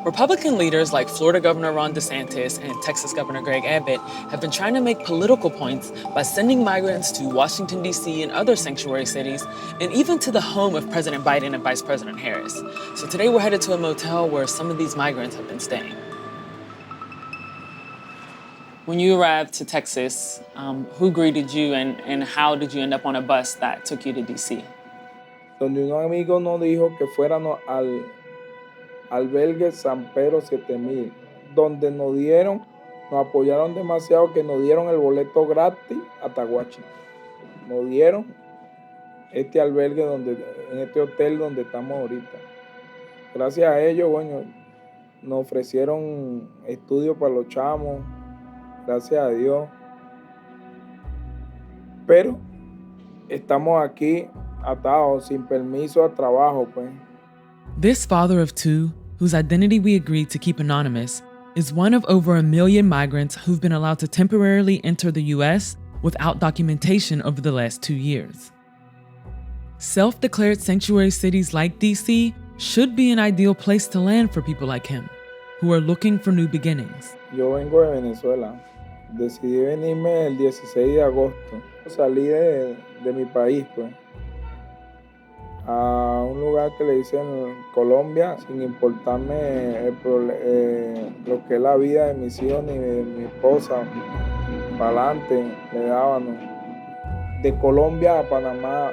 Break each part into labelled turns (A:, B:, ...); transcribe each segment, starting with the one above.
A: Republican leaders like Florida Governor Ron DeSantis and Texas Governor Greg Abbott have been trying to make political points by sending migrants to Washington, D.C. and other sanctuary cities, and even to the home of President Biden and Vice President Harris. So today we're headed to a motel where some of these migrants have been staying. When you arrived to Texas, who greeted you and how did you end up on a bus that took you to D.C.?
B: Donde un amigo nos dijo que fuéramos al albergue San Pedro 7000, donde nos apoyaron demasiado que nos dieron el boleto gratis hasta Washington. Nos dieron este albergue en este hotel donde estamos ahorita. Gracias a ellos, bueno, nos ofrecieron estudios para los chamos, gracias a Dios. Pero estamos aquí atados, sin permiso a trabajo, pues.
A: This father of two, whose identity we agreed to keep anonymous, is one of over 1 million migrants who've been allowed to temporarily enter the U.S. without documentation over the last 2 years. Self-declared sanctuary cities like D.C. should be an ideal place to land for people like him, who are looking for new beginnings.
B: Yo vengo de Venezuela. Decidí venirme el 16 de agosto. Salí de mi país, pues, a un lugar que le dicen Colombia, sin importarme lo que es la vida de mis hijos ni de mi esposa. Para adelante le dábamos. De Colombia a Panamá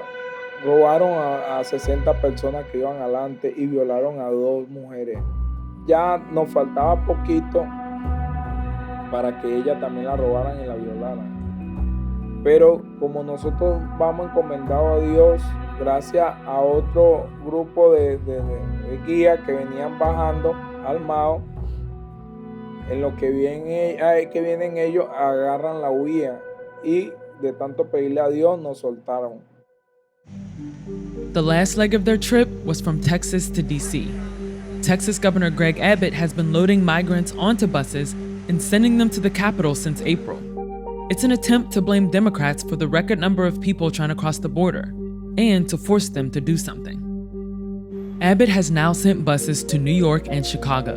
B: robaron a 60 personas que iban adelante y violaron a 2 mujeres. Ya nos faltaba poquito para que ella también la robaran y la violaran. Pero como nosotros vamos encomendados a Dios, gracias a otro grupo de guías que venían bajando armados, en lo que vienen ellos agarran la huida y de tanto pedirle a Dios nos soltaron.
A: The last leg of their trip was from Texas to D.C. Texas Governor Greg Abbott has been loading migrants onto buses and sending them to the capital since April. It's an attempt to blame Democrats for the record number of people trying to cross the border and to force them to do something. Abbott has now sent buses to New York and Chicago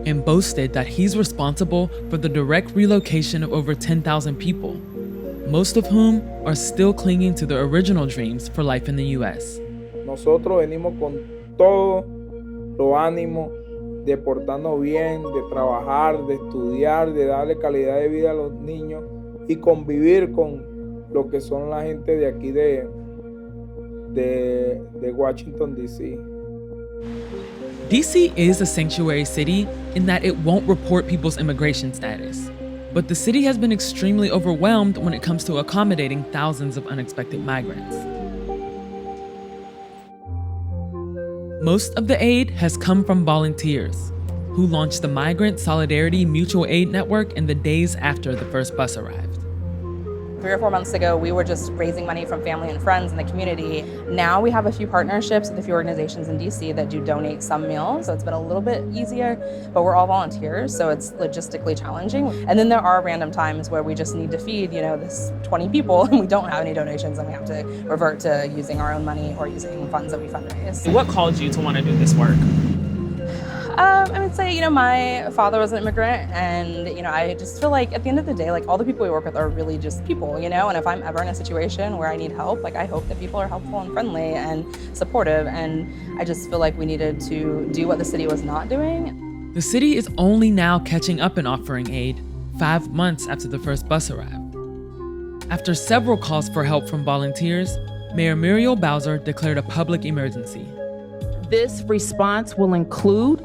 A: and boasted that he's responsible for the direct relocation of over 10,000 people, most of whom are still clinging to their original dreams for life in the U.S.
B: Nosotros venimos con todo los ánimos de portarnos bien, de trabajar, de estudiar, de darle calidad de vida a los niños y convivir con lo que son la gente de aquí de Washington, D.C.
A: D.C. is a sanctuary city in that it won't report people's immigration status. But the city has been extremely overwhelmed when it comes to accommodating thousands of unexpected migrants. Most of the aid has come from volunteers, who launched the Migrant Solidarity Mutual Aid Network in the days after the first bus arrived.
C: 3 or 4 months ago, we were just raising money from family and friends in the community. Now we have a few partnerships with a few organizations in DC that do donate some meals, so it's been a little bit easier, but we're all volunteers, so it's logistically challenging. And then there are random times where we just need to feed, this 20 people and we don't have any donations and we have to revert to using our own money or using funds that we fundraise.
A: What called you to want to do this work?
C: I would say, my father was an immigrant, and, I just feel like at the end of the day, all the people we work with are really just people, and if I'm ever in a situation where I need help, I hope that people are helpful and friendly and supportive, and I just feel like we needed to do what the city was not doing.
A: The city is only now catching up in offering aid 5 months after the first bus arrived. After several calls for help from volunteers, Mayor Muriel Bowser declared a public emergency.
D: This response will include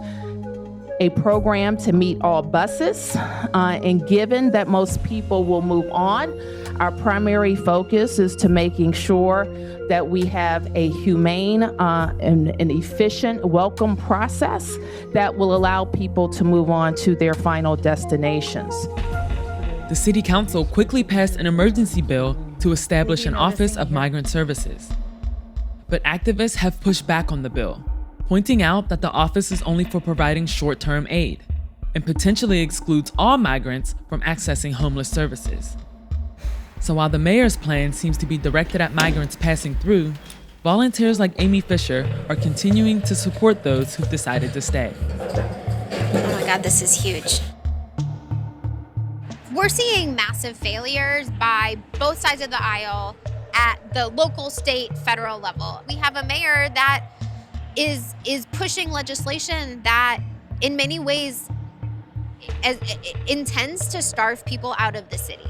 D: a program to meet all buses, and given that most people will move on, our primary focus is to making sure that we have a humane and an efficient welcome process that will allow people to move on to their final destinations.
A: The City Council quickly passed an emergency bill to establish an Office of Migrant Services. But activists have pushed back on the bill, pointing out that the office is only for providing short-term aid and potentially excludes all migrants from accessing homeless services. So while the mayor's plan seems to be directed at migrants passing through, volunteers like Amy Fisher are continuing to support those who've decided to stay.
E: God, this is huge. We're seeing massive failures by both sides of the aisle at the local, state, federal level. We have a mayor that is pushing legislation that in many ways intends to starve people out of the city.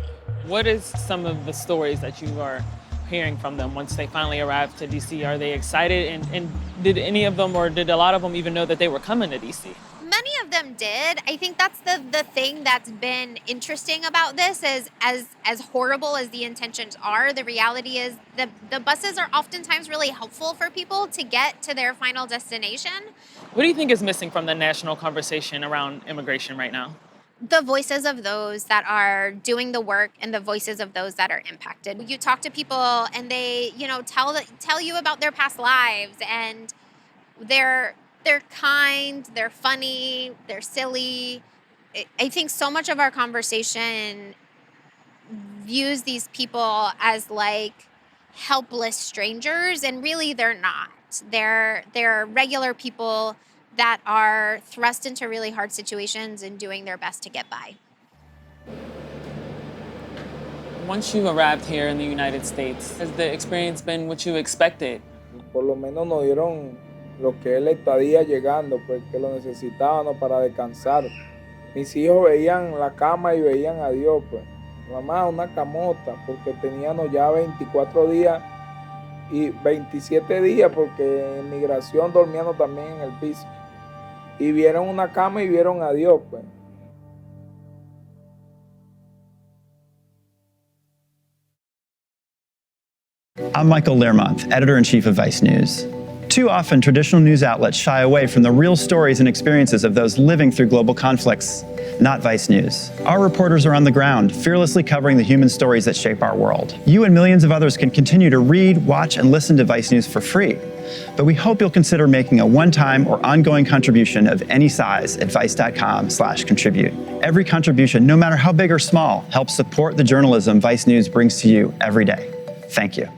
A: What is some of the stories that you are hearing from them once they finally arrive to DC? Are they excited? And did any of them, or did a lot of them even know that they were coming to DC?
E: Many of them did. I think that's the thing that's been interesting about this is as horrible as the intentions are, the reality is the buses are oftentimes really helpful for people to get to their final destination.
A: What do you think is missing from the national conversation around immigration right now?
E: The voices of those that are doing the work and the voices of those that are impacted. You talk to people and they, tell you about their past lives, and they're kind, they're funny, they're silly. I think so much of our conversation views these people as like helpless strangers, and really they're not. They're regular people that are thrust into really hard situations and doing their best to get by.
A: Once you arrived here in the United States, has the experience been what you expected?
B: Por lo menos nos dieron lo que es la estadía llegando, pues que lo necesitábamos para descansar. Mis hijos veían la cama y veían a Dios, pues. Mamá, una camota, porque teníamos ya 24 días y 27 días, porque en migración dormíamos también en el piso. Y vieron una cama y vieron a Dios, pues.
F: I'm Michael Learmonth, editor-in-chief of Vice News. Too often, traditional news outlets shy away from the real stories and experiences of those living through global conflicts. Not Vice News. Our reporters are on the ground, fearlessly covering the human stories that shape our world. You and millions of others can continue to read, watch, and listen to Vice News for free. But we hope you'll consider making a one-time or ongoing contribution of any size at vice.com/contribute. Every contribution, no matter how big or small, helps support the journalism Vice News brings to you every day. Thank you.